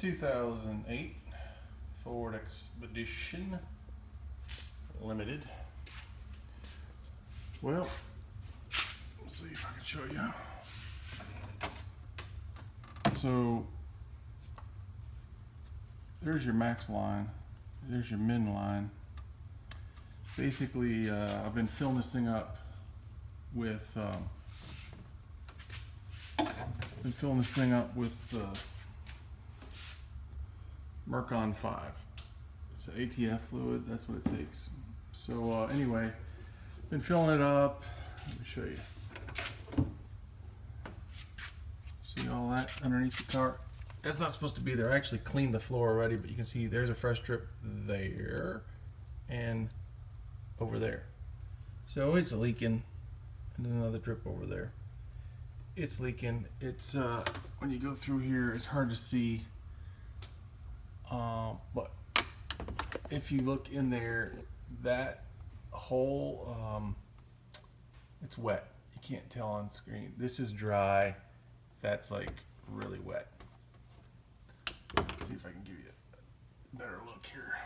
2008 Ford Expedition Limited. Well, let's see if I can show you. So there's your max line, there's your min line. Basically, I've been filling this thing up with Mercon 5. It's an ATF fluid, that's what it takes. So anyway, been filling it up. Let me show you. See all that underneath the car? That's not supposed to be there. I actually cleaned the floor already, but you can see there's a fresh drip there and over there. So it's leaking, and another drip over there. It's leaking. It's when you go through here, it's hard to see. But if you look in there, that hole, it's wet. You can't tell on screen. This is dry. That's like really wet. Let's see if I can give you a better look here.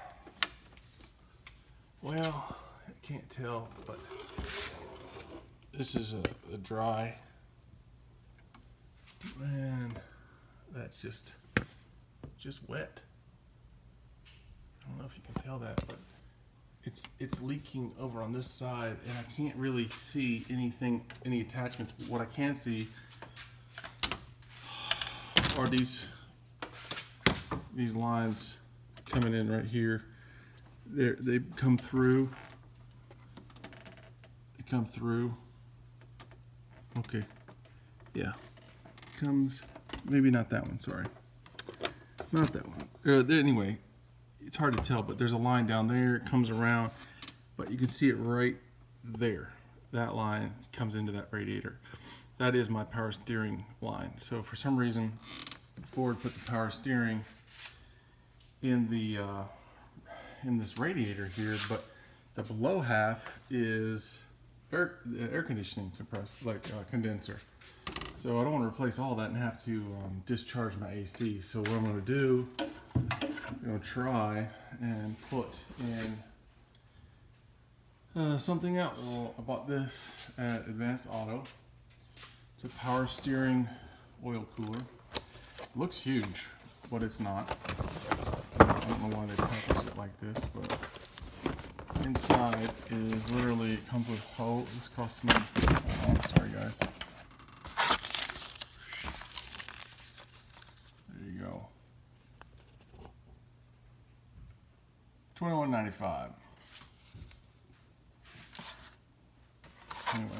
Well, I can't tell, but this is a dry, and that's just wet. I don't know if you can tell that, but it's leaking over on this side, and I can't really see anything, any attachments. But what I can see are these lines coming in right here. They come through. They come through. Okay, yeah, comes, maybe not that one. Sorry, not that one. Anyway, it's hard to tell, but there's a line down there. It comes around, but you can see it right there. That line comes into that radiator. That is my power steering line. So for some reason, Ford put the power steering in the in this radiator here, but the below half is air conditioning compressed, like condenser. So I don't want to replace all that and have to discharge my AC. So what I'm going to do, I'm going to try and put in something else. So I bought this at Advanced Auto. It's a power steering oil cooler. It looks huge, but it's not. I don't know why they packaged it like this, but inside is literally, it comes with hose. This costs me, sorry guys. There you go. $21.95. Anyway,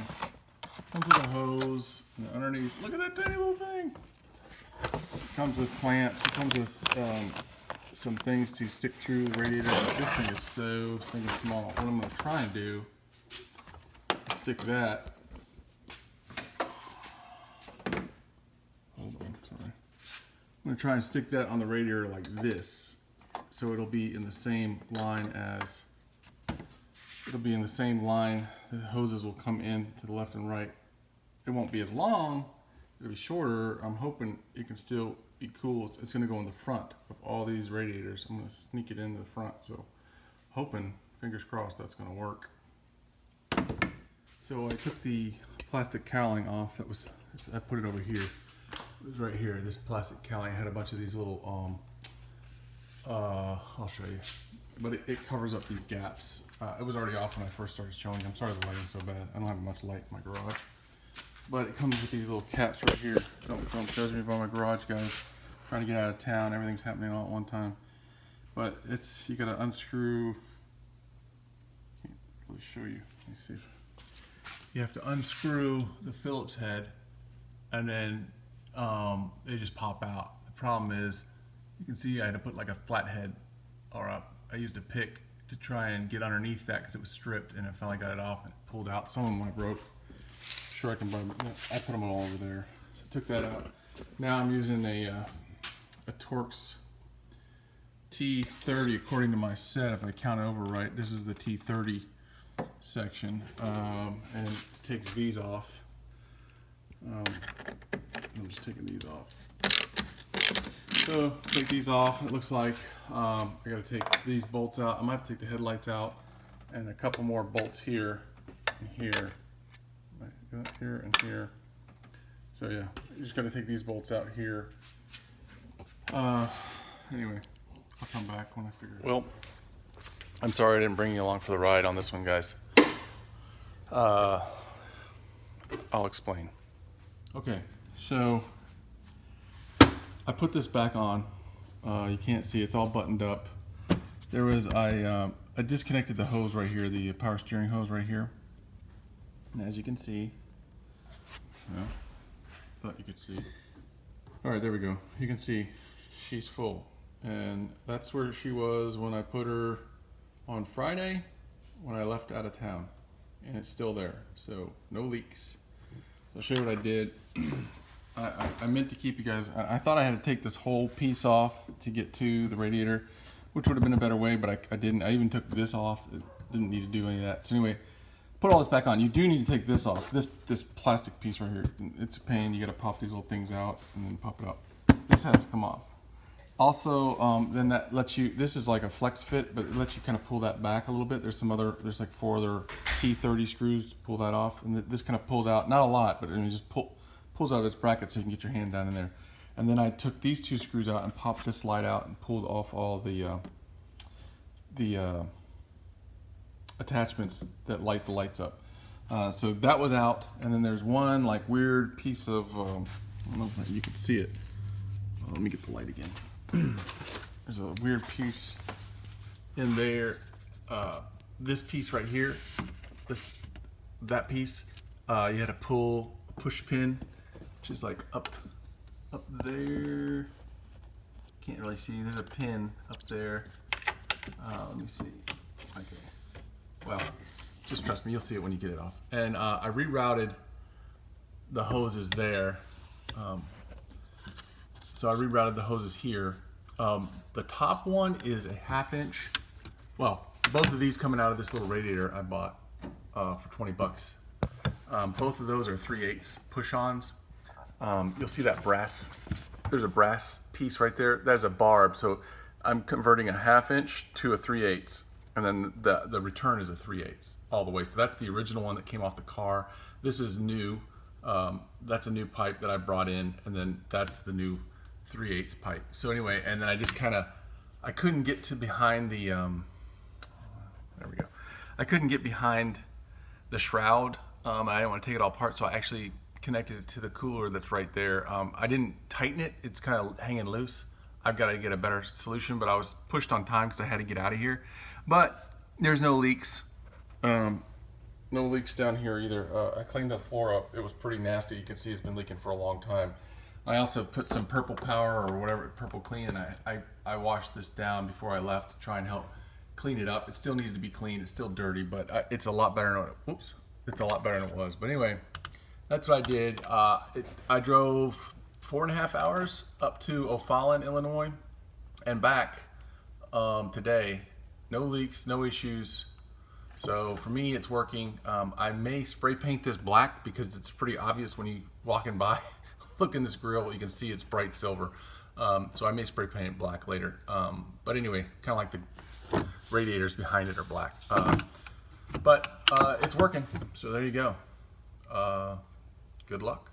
comes with a hose, and underneath, look at that tiny little thing. It comes with clamps. It comes with some things to stick through the radiator. This thing is so stinking small. What I'm going to try and do is stick that. Hold on, sorry. I'm going to try and stick that on the radiator like this, so it'll be in the same line as. It'll be in the same line. The hoses will come in to the left and right. It won't be as long. It'll be shorter. I'm hoping it can still be cool. It's going to go in the front of all these radiators. I'm going to sneak it into the front. So hoping, fingers crossed, that's going to work. So I took the plastic cowling off. I put it over here. It was right here. This plastic cowling had a bunch of these little, I'll show you. But it covers up these gaps. It was already off when I first started showing you. I'm sorry the lighting's so bad. I don't have much light in my garage. But it comes with these little caps right here. Don't judge me by my garage, guys. Trying to get out of town. Everything's happening all at one time. But you gotta unscrew. Can't really show you. Let me see. You have to unscrew the Phillips head, and then they just pop out. The problem is, you can see I had to put like a flat head, or I used a pick to try and get underneath that because it was stripped, and I finally got it off and it pulled out. Some of them I broke. Sure, I can buy them. I put them all over there. So I took that out. Now I'm using a Torx T30 according to my set. If I count it over right, this is the T30 section, and it takes these off. I'm just taking these off. So take these off. It looks like I got to take these bolts out. I might have to take the headlights out and a couple more bolts here and here. Here and here. So yeah, you just got to take these bolts out here. Anyway, I'll come back when I figure it out. Well, I'm sorry I didn't bring you along for the ride on this one, guys. I'll explain. Okay, so I put this back on. You can't see, it's all buttoned up. I disconnected the hose right here, the power steering hose right here. And as you can see, thought you could see. All right, there we go. You can see she's full. And that's where she was when I put her on Friday when I left out of town. And it's still there, so no leaks. I'll show you what I did. I meant to keep you guys, I thought I had to take this whole piece off to get to the radiator, which would have been a better way, but I didn't. I even took this off. It didn't need to do any of that. So anyway, put all this back on. You do need to take this off. This plastic piece right here, it's a pain. You got to pop these little things out and then pop it up. This has to come off. Also, then that lets you, this is like a flex fit, but it lets you kind of pull that back a little bit. There's there's like 4 other T30 screws to pull that off. And this kind of pulls out, not a lot, but it just pulls out its bracket so you can get your hand down in there. And then I took these 2 screws out and popped this slide out and pulled off all the attachments that light the lights up. So that was out. And then there's one like weird piece of, I don't know if you can see it. Let me get the light again. There's a weird piece in there. This piece right here, that piece, you had to pull a push pin, which is like up there. Can't really see. There's a pin up there. Let me see. Okay. Well, just trust me. You'll see it when you get it off. And I rerouted the hoses there. So I rerouted the hoses here. The top one is a 1/2 inch. Well, both of these coming out of this little radiator I bought for 20 bucks. Both of those are 3/8 push-ons. You'll see that brass. There's a brass piece right there. There's a barb. So I'm converting a 1/2 inch to a 3/8, and then the return is a 3/8 all the way. So that's the original one that came off the car. This is new. That's a new pipe that I brought in, and then that's the new 3/8 pipe. So anyway, and then I just I couldn't get to behind the, there we go. I couldn't get behind the shroud. I didn't want to take it all apart, so I actually connected it to the cooler that's right there. I didn't tighten it. It's kind of hanging loose. I've got to get a better solution, but I was pushed on time because I had to get out of here. But there's no leaks. No leaks down here either. I cleaned the floor up. It was pretty nasty. You can see it's been leaking for a long time. I also put some Purple Power or whatever, Purple Clean, and I washed this down before I left to try and help clean it up. It still needs to be cleaned. It's still dirty, but it's a lot better than it's a lot better than it was. But anyway, that's what I did. I drove 4.5 hours up to O'Fallon, Illinois, and back today. No leaks, no issues. So for me, it's working. I may spray paint this black because it's pretty obvious when you walking by. Look in this grill, you can see it's bright silver. So I may spray paint it black later. But anyway, kind of like the radiators behind it are black. But it's working, so there you go. Good luck.